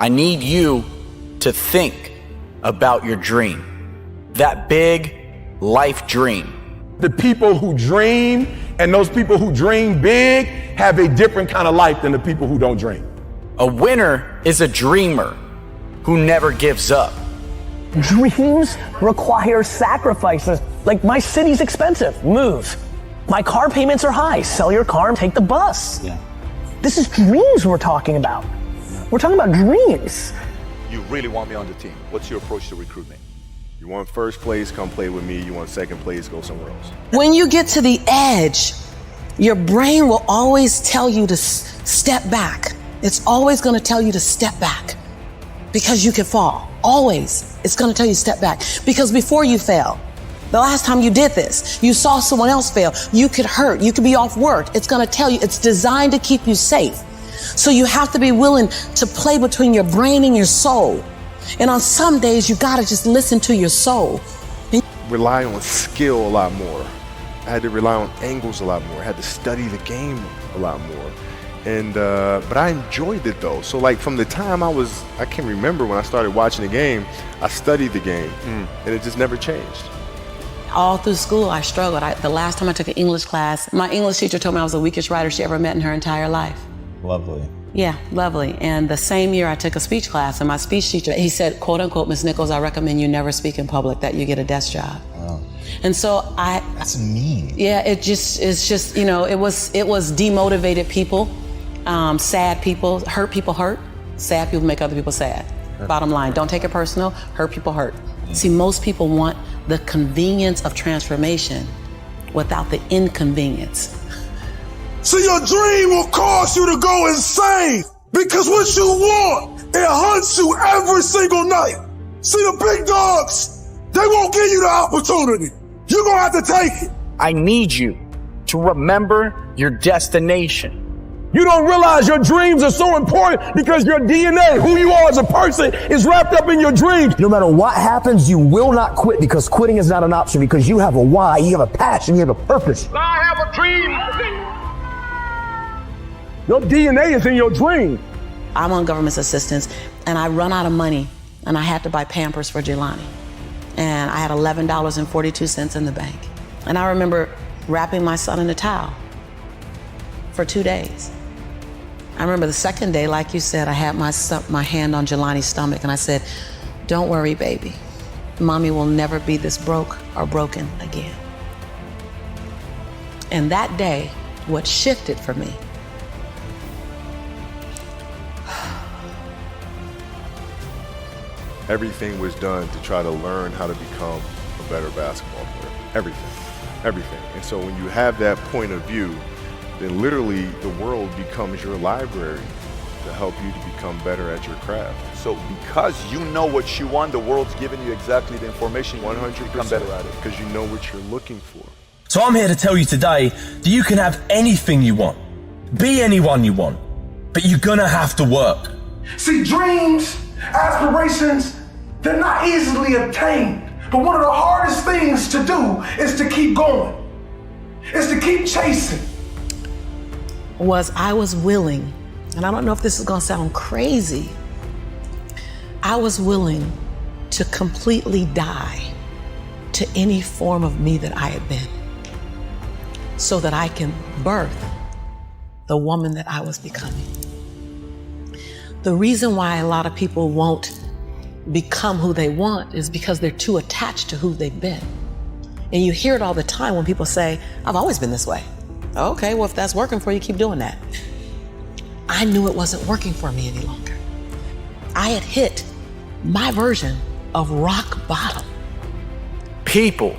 I need you to think about your dream, that big life dream. The people who dream and those people who dream big have a different kind of life than the people who don't dream. A winner is a dreamer who never gives up. Dreams require sacrifices. Like, my city's expensive, move. My car payments are high, sell your car and take the bus. Yeah. This is dreams we're talking about. We're talking about dreams. You really want me on the team. What's your approach to recruitment? You want first place, come play with me. You want second place, go somewhere else. When you get to the edge, your brain will always tell you to step back. It's always going to tell you to step back because you can fall. Always. It's going to tell you to step back because before you fail, the last time you did this, you saw someone else fail. You could hurt. You could be off work. It's going to tell you. It's designed to keep you safe. So you have to be willing to play between your brain and your soul. And on some days, you got to just listen to your soul. Rely on skill a lot more. I had to rely on angles a lot more. I had to study the game a lot more. And but I enjoyed it though. So like from the time I can remember when I started watching the game, I studied the game and it just never changed. All through school, I struggled. The last time I took an English class, my English teacher told me I was the weakest writer she ever met in her entire life. Lovely. Yeah, lovely. And the same year I took a speech class, and my speech teacher, he said, quote unquote, Ms. Nichols, I recommend you never speak in public, that you get a desk job. Wow. And so That's mean. Yeah, it's just, you know, it was demotivated people, sad people hurt. Sad people make other people sad. Bottom line, don't take it personal, hurt people hurt. See, most people want the convenience of transformation without the inconvenience. See, your dream will cause you to go insane because what you want, it hunts you every single night. See, the big dogs, they won't give you the opportunity. You're gonna have to take it. I need you to remember your destination. You don't realize your dreams are so important because your DNA, who you are as a person, is wrapped up in your dreams. No matter what happens, you will not quit because quitting is not an option because you have a why, you have a passion, you have a purpose. I have a dream. Your DNA is in your dream. I'm on government assistance and I run out of money and I had to buy Pampers for Jelani. And I had $11.42 in the bank. And I remember wrapping my son in a towel for 2 days. I remember the second day, like you said, I had my hand on Jelani's stomach and I said, don't worry, baby. Mommy will never be this broke or broken again. And that day, what shifted for me, Everything was done to try to learn how to become a better basketball player. Everything. And so when you have that point of view, then literally the world becomes your library to help you to become better at your craft. So because you know what you want, the world's giving you exactly the information you need to become better at it. Because you know what you're looking for. So I'm here to tell you today that you can have anything you want, be anyone you want, but you're gonna have to work. See, dreams, aspirations, they're not easily obtained. But one of the hardest things to do is to keep going. Is to keep chasing. I was willing, and I don't know if this is gonna sound crazy, I was willing to completely die to any form of me that I had been so that I can birth the woman that I was becoming. The reason why a lot of people won't become who they want is because they're too attached to who they've been. And you hear it all the time when people say, I've always been this way. Okay, well, if that's working for you, keep doing that. I knew it wasn't working for me any longer. I had hit my version of rock bottom. People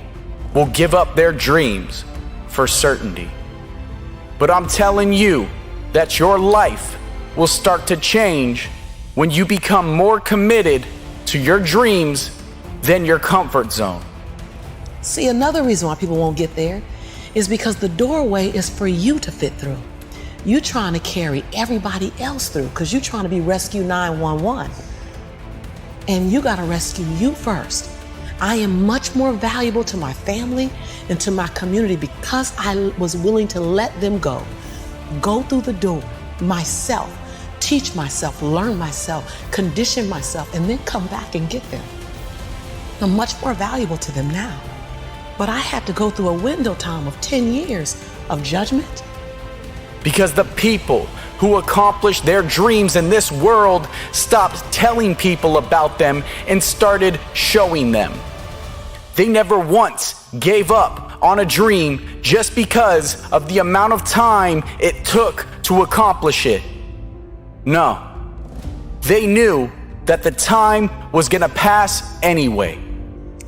will give up their dreams for certainty. But I'm telling you that your life will start to change when you become more committed to your dreams than your comfort zone. See, another reason why people won't get there is because the doorway is for you to fit through. You're trying to carry everybody else through because you're trying to be Rescue 911. And you gotta rescue you first. I am much more valuable to my family and to my community because I was willing to let them go through the door myself, teach myself, learn myself, condition myself, and then come back and get them. I'm much more valuable to them now. But I had to go through a window time of 10 years of judgment. Because the people who accomplish their dreams in this world stopped telling people about them and started showing them. They never once gave up on a dream just because of the amount of time it took to accomplish it. No, they knew that the time was gonna pass anyway.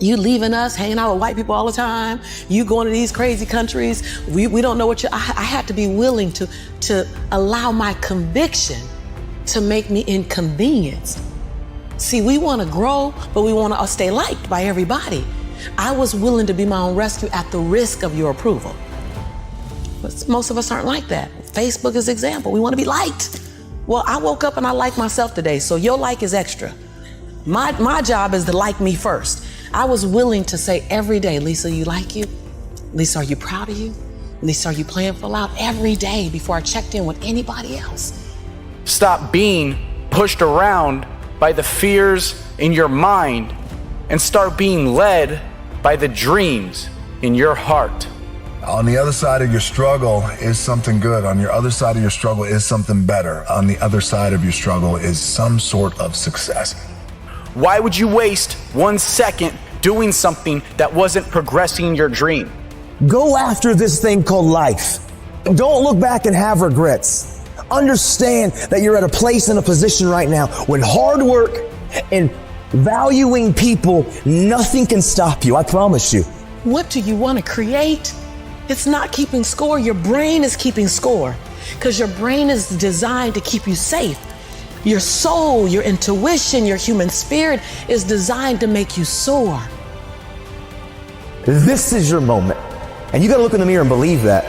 You leaving us, hanging out with white people all the time. You going to these crazy countries. We don't know what I had to be willing to allow my conviction to make me inconvenienced. See, we want to grow, but we want to stay liked by everybody. I was willing to be my own rescue at the risk of your approval. But most of us aren't like that. Facebook is an example. We want to be liked. Well, I woke up and I like myself today, so your like is extra. My job is to like me first. I was willing to say every day, Lisa, you like you? Lisa, are you proud of you? Lisa, are you playing full out? Every day before I checked in with anybody else. Stop being pushed around by the fears in your mind and start being led by the dreams in your heart. On the other side of your struggle is something good. On your other side of your struggle is something better. On the other side of your struggle is some sort of success. Why would you waste 1 second doing something that wasn't progressing your dream? Go after this thing called life. Don't look back and have regrets. Understand that you're at a place and a position right now when hard work and valuing people, nothing can stop you, I promise you. What do you want to create? It's not keeping score. Your brain is keeping score because your brain is designed to keep you safe. Your soul, your intuition, your human spirit is designed to make you soar. This is your moment. And you gotta look in the mirror and believe that.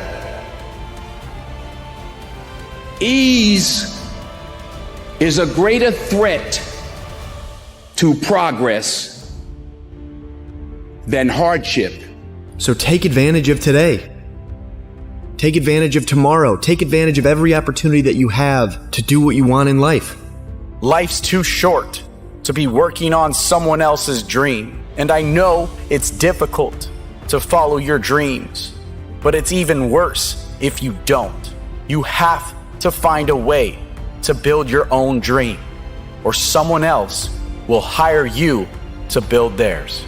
Ease is a greater threat to progress than hardship. So take advantage of today. Take advantage of tomorrow. Take advantage of every opportunity that you have to do what you want in life. Life's too short to be working on someone else's dream. And I know it's difficult to follow your dreams, but it's even worse if you don't. You have to find a way to build your own dream, or someone else will hire you to build theirs.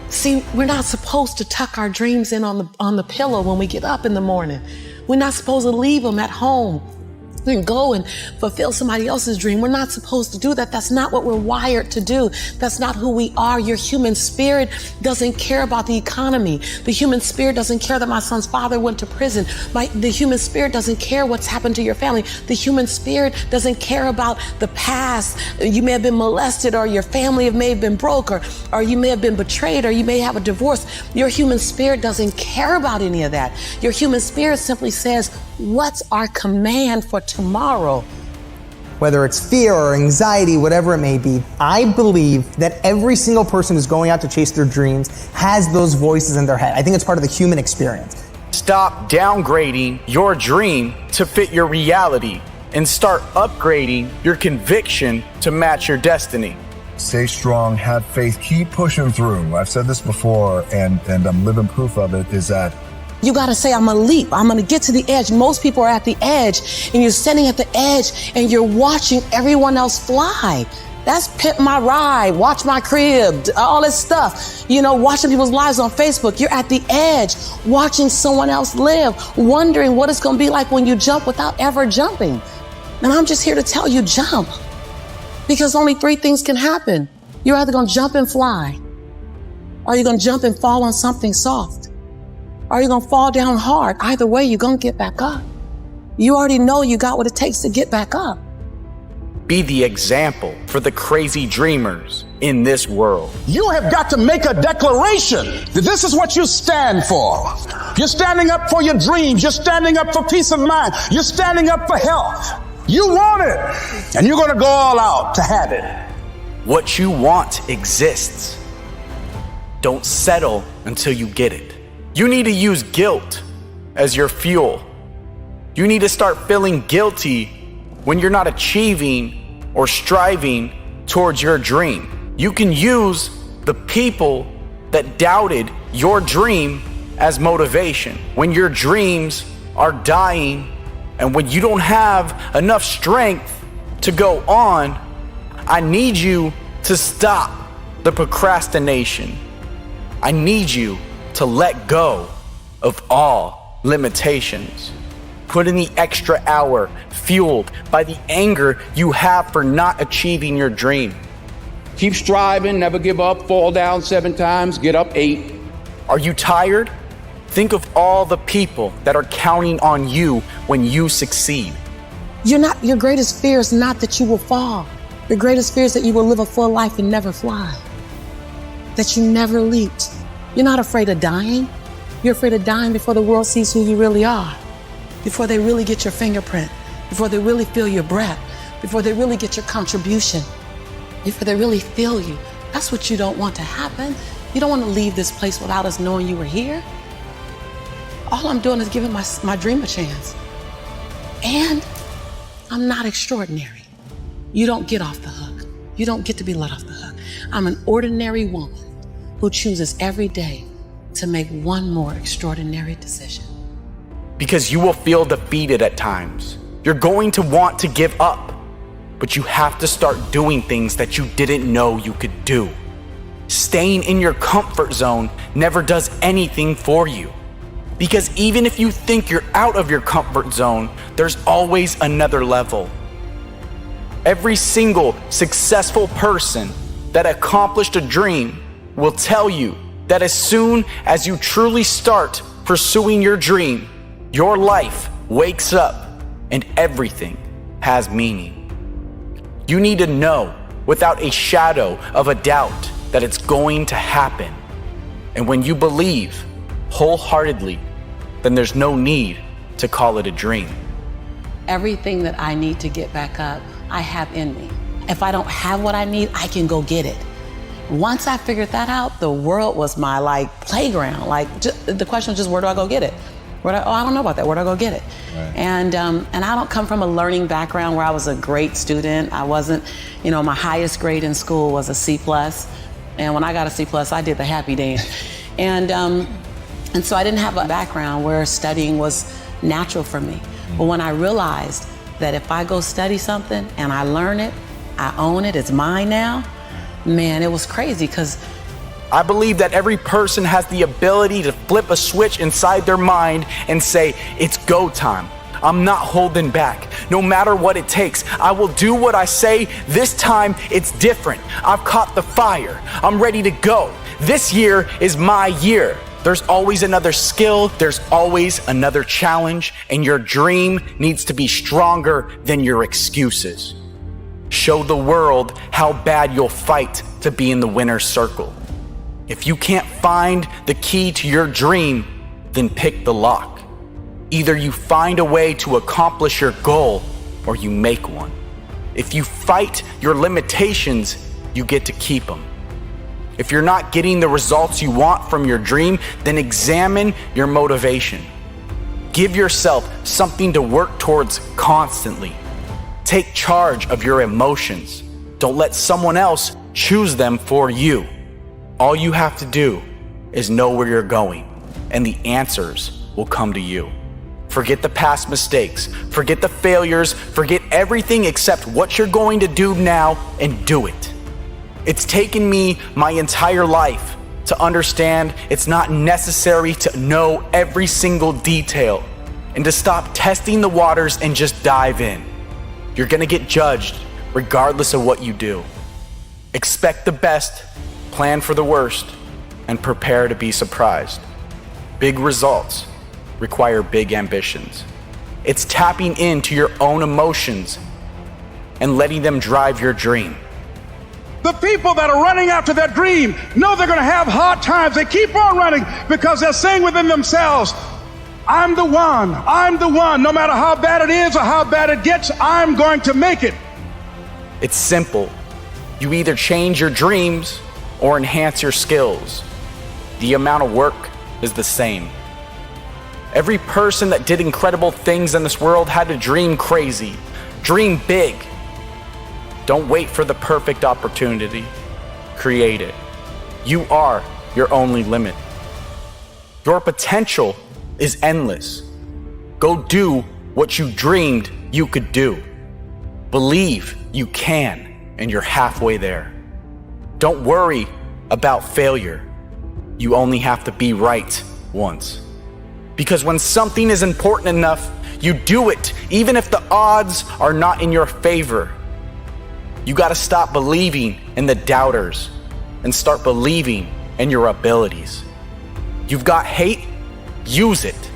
See, we're not supposed to tuck our dreams in on the pillow when we get up in the morning. We're not supposed to leave them at home and go and fulfill somebody else's dream. We're not supposed to do that. That's not what we're wired to do. That's not who we are. Your human spirit doesn't care about the economy. The human spirit doesn't care that my son's father went to prison. The human spirit doesn't care what's happened to your family. The human spirit doesn't care about the past. You may have been molested, or your family may have been broke, or you may have been betrayed, or you may have a divorce. Your human spirit doesn't care about any of that. Your human spirit simply says, what's our command for tomorrow? Whether it's fear or anxiety, whatever it may be, I believe that every single person who's going out to chase their dreams has those voices in their head. I think it's part of the human experience. Stop downgrading your dream to fit your reality and start upgrading your conviction to match your destiny. Stay strong, have faith, keep pushing through. I've said this before, and I'm living proof of it, is that you got to say, I'm going to leap. I'm going to get to the edge. Most people are at the edge, and you're standing at the edge and you're watching everyone else fly. That's Pimp My Ride, Watch My Crib, all this stuff. You know, watching people's lives on Facebook. You're at the edge, watching someone else live, wondering what it's going to be like when you jump without ever jumping. And I'm just here to tell you, jump. Because only 3 things can happen. You're either going to jump and fly, or you're going to jump and fall on something soft, or you're going to fall down hard. Either way, you're going to get back up. You already know you got what it takes to get back up. Be the example for the crazy dreamers in this world. You have got to make a declaration that this is what you stand for. You're standing up for your dreams. You're standing up for peace of mind. You're standing up for health. You want it, and you're going to go all out to have it. What you want exists. Don't settle until you get it. You need to use guilt as your fuel. You need to start feeling guilty when you're not achieving or striving towards your dream. You can use the people that doubted your dream as motivation. When your dreams are dying and when you don't have enough strength to go on, I need you to stop the procrastination. I need you to let go of all limitations. Put in the extra hour fueled by the anger you have for not achieving your dream. Keep striving, never give up, fall down 7 times, get up 8. Are you tired? Think of all the people that are counting on you when you succeed. Your greatest fear is not that you will fall. Your greatest fear is that you will live a full life and never fly. That you never leaped. You're not afraid of dying. You're afraid of dying before the world sees who you really are. Before they really get your fingerprint. Before they really feel your breath. Before they really get your contribution. Before they really feel you. That's what you don't want to happen. You don't want to leave this place without us knowing you were here. All I'm doing is giving my dream a chance. And I'm not extraordinary. You don't get off the hook. You don't get to be let off the hook. I'm an ordinary woman who chooses every day to make one more extraordinary decision. Because you will feel defeated at times. You're going to want to give up, but you have to start doing things that you didn't know you could do. Staying in your comfort zone never does anything for you. Because even if you think you're out of your comfort zone, there's always another level. Every single successful person that accomplished a dream will tell you that as soon as you truly start pursuing your dream, your life wakes up and everything has meaning. You need to know without a shadow of a doubt that it's going to happen. And when you believe wholeheartedly, then there's no need to call it a dream. Everything that I need to get back up, I have in me. If I don't have what I need, I can go get it. Once I figured that out, the world was my playground. The question was just, where do I go get it? I don't know about that. Where do I go get it? Right. And I don't come from a learning background where I was a great student. I wasn't, my highest grade in school was a C+. And when I got a C+, I did the happy dance. And so I didn't have a background where studying was natural for me. But when I realized that if I go study something and I learn it, I own it, it's mine now, man, it was crazy because I believe that every person has the ability to flip a switch inside their mind and say, it's go time. I'm not holding back. No matter what it takes, I will do what I say. This time it's different. I've caught the fire. I'm ready to go. This year is my year. There's always another skill, there's always another challenge, and your dream needs to be stronger than your excuses. Show the world how bad you'll fight to be in the winner's circle. If you can't find the key to your dream, then pick the lock. Either you find a way to accomplish your goal, or you make one. If you fight your limitations, you get to keep them. If you're not getting the results you want from your dream, then examine your motivation. Give yourself something to work towards constantly. Take charge of your emotions. Don't let someone else choose them for you. All you have to do is know where you're going, and the answers will come to you. Forget the past mistakes, forget the failures, forget everything except what you're going to do now and do it. It's taken me my entire life to understand it's not necessary to know every single detail and to stop testing the waters and just dive in. You're gonna get judged regardless of what you do. Expect the best, plan for the worst, and prepare to be surprised. Big results require big ambitions. It's tapping into your own emotions and letting them drive your dream. The people that are running after their dream know they're going to have hard times. They keep on running because they're saying within themselves, I'm the one. No matter how bad it is or how bad it gets, I'm going to make it. It's simple. You either change your dreams or enhance your skills. The amount of work is the same. Every person that did incredible things in this world had to dream crazy. Dream big. Don't wait for the perfect opportunity. Create it. You are your only limit. Your potential is endless. Go do what you dreamed you could do. Believe you can, and you're halfway there. Don't worry about failure. You only have to be right once. Because when something is important enough, you do it, even if the odds are not in your favor. You gotta stop believing in the doubters and start believing in your abilities. You've got hate, use it.